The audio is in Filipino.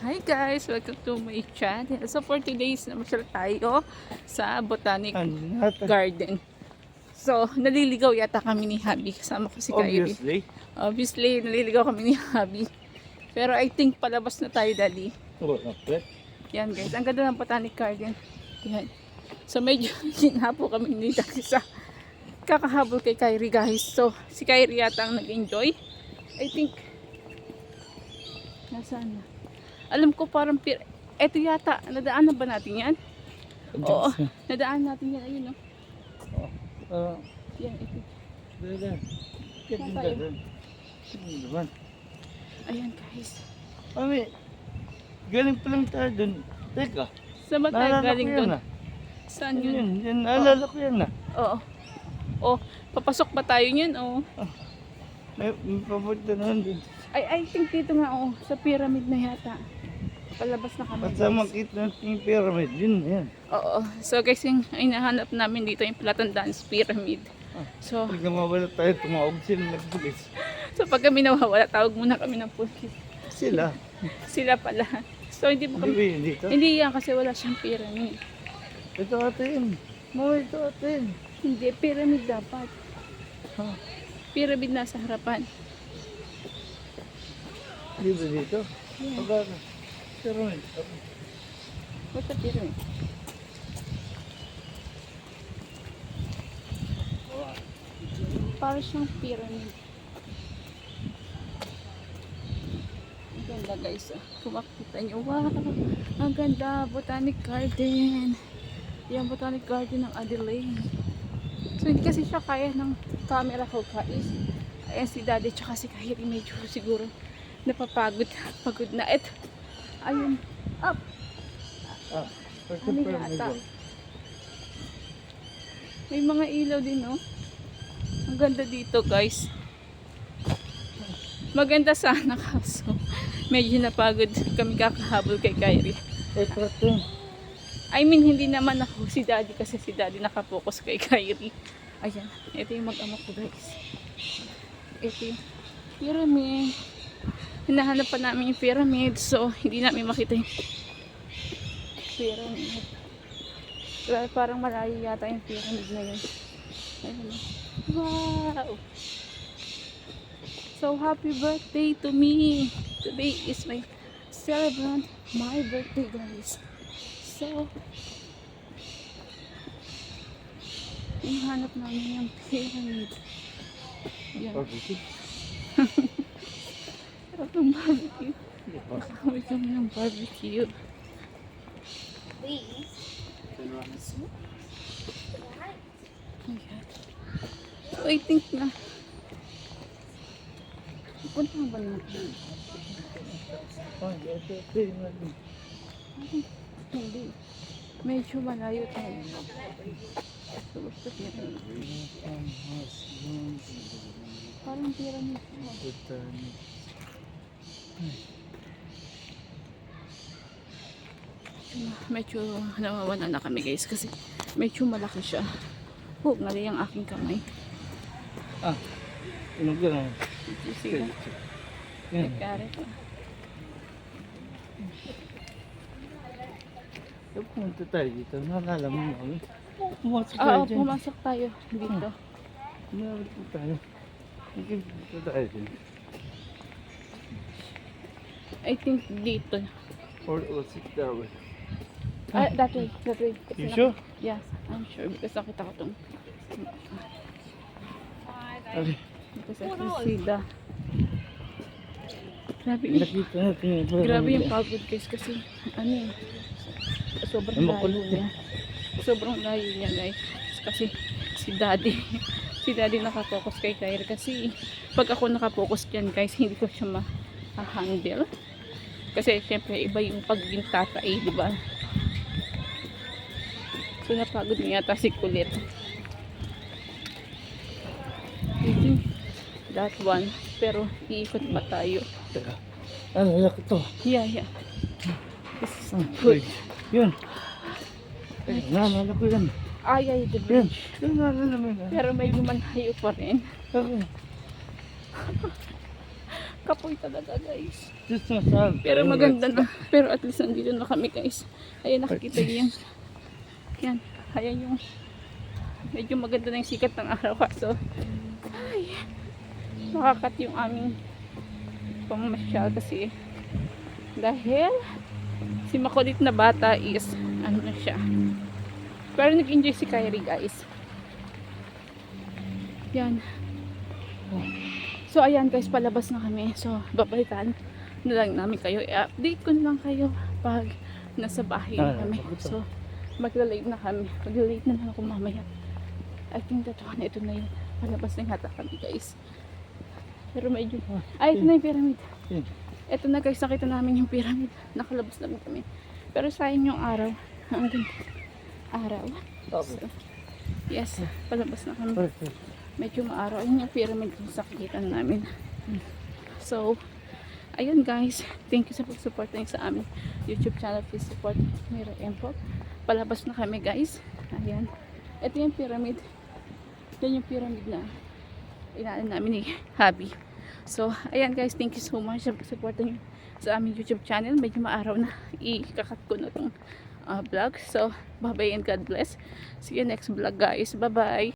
Hi guys! Welcome to my channel. So for today's namasyal tayo sa Botanic Garden. So naliligaw yata kami ni Habi. Kasama ko si Kyrie. Obviously, naliligaw kami ni Habi. Pero I think palabas na tayo dali. Yan guys, ang ganda ng Botanic Garden. Yan. So medyo hinapo kami ni Daki sa kakahabol kay Kyrie guys. So si Kyrie yata ang nag-enjoy. I think nasaan na? Alam ko parang eto yata, nadaanan ba natin yan? Oo, nadaan natin yan. Ayun, no? Yan, ito. Ayan, guys. Mami, galing pa lang tayo dun. Teka, saan ba tayo galing dun? Saan yun? Yan, naalala ko yan na. Oo. Oh, papasok ba tayo yun? Oo. May papunta naman dun. I think dito nga, sa pyramid na yata. Palabas na kami. At sa makita natin yung pyramid, yun, yan. Oo. So guys, yung hinahanap namin dito yung Platandance Pyramid. So, pag namawala tayo, tumawag sila ng pulis. so pag kami nawawala, tawag muna kami ng pulis. Sila. Sila pala. So hindi mo Hindi ba kami... yun dito? Hindi yan kasi wala siyang pyramid. Ito atin. Mama, ito atin. Hindi, pyramid dapat. Ha? Pyramid nasa harapan. Hindi ba dito? Yeah. Pagkaka. Pyramid. What's a pyramid? Para siyang pyramid. Ang ganda guys. Kung makikita nyo, wow! Ang ganda! Botanic Garden. Yung Botanic Garden ng Adelaide. So hindi kasi siya kaya ng camera ko guys. Ayan si Daddy tsaka si Kyrie medyo siguro napapagod. Pagod na. Ito. Ayun. Up. Ano yata? May mga ilaw din, no? Ang ganda dito, guys. Maganda sana kaso. Medyo napagod kami kakahabol kay Kyrie. Ito atin. I mean, hindi naman ako si Daddy kasi si Daddy nakapokus kay Kyrie. Ayan. Ito yung mag-ama ko, guys. Ito yung pyramid. Hinahanap pa namin yung pyramid. So, hindi namin makita yung pyramid. Pero parang malayo yata yung pyramid na yun. Ayun. Wow! So, happy birthday to me! Today is my celebrant, my birthday, guys. So, hinahanap namin yung pyramid. Yan. Barbecue. Sarap ng barbecue. Nakakawin kami ng barbecue. Please. Ayan. So, I think na punta ba natin? Ito atin. Hindi. Medyo malayo tayo. So, basta pyramid. Parang pyramid. Medyo nawawala na kami guys kasi medyo malaki siya. Oh, ngali ang aking kamay. Inog ka na. Sige. Yan. Kare ko. So, pumunta tayo dito. Naalala mo mami. Pumasok tayo Oo, dyan. pumasok tayo dito. Pumasok po tayo. Pumunta tayo dyan. I think dito. Or sit that way. That way. That way. You sure? Yes, I'm sure because nakita ko itong Okay. because I can see the Nakita natin yung pyramid. grabe yung pagod guys kasi ano sobrang Ay, layo makulit niya. Sobrang layo niya guys. Kasi si Daddy nakapokus kay Kyrie kasi pag ako nakapokus dyan guys hindi ko siya ma-handle. Kasi syempre iba yung paggintatay, di ba? So napagod niya yata si Kulit. That one. Pero iikot pa tayo. Teka. Ano, yak ito. Yeah. This is Uy, good. yun. Naalala ko yan. Ay, the Yan. bridge. Yan, naalala mo yan. Pero medyo malayo pa rin. Okay. Kapoy talaga guys. Just na saan. Pero maganda na. Pero at least nandito na kami guys. Ayan nakikita niyo yan. Yan. Ayan yung medyo maganda na yung sikat ng araw kaso ay nakakat yung aming pamamasyal kasi dahil si makulit na bata is ano na siya. Pero nag-enjoy si Kyrie guys. Yan. So ayan guys, palabas na kami. So babalikan na lang namin kayo. I-update ko na lang kayo pag nasa bahay na kami. So magla-late na kami. Magla-late na lang ako mamaya. I think that one, ito na yun. Palabas na yata kami guys. Pero medyo, ay ito na yung pyramid. Ito na guys, nakita namin yung pyramid. Nakalabas na kami. Pero sayang yung araw. Ang ganda. Araw. So, yes, palabas na kami. Medyo maaraw. Ayun yung pyramid yung sakitan namin. So, ayun guys. Thank you sa pag-support nyo sa amin YouTube channel. Please support Mira Empo. Palabas na kami guys. Ayan. Ito yung pyramid. Yan yung pyramid na inaanan namin ni Habi. So, ayan guys. Thank you so much sa pag-support nyo sa aming YouTube channel. Medyo maaraw na. Ikakat ko na itong vlog. So, bye-bye and God bless. See you next vlog guys. Bye-bye.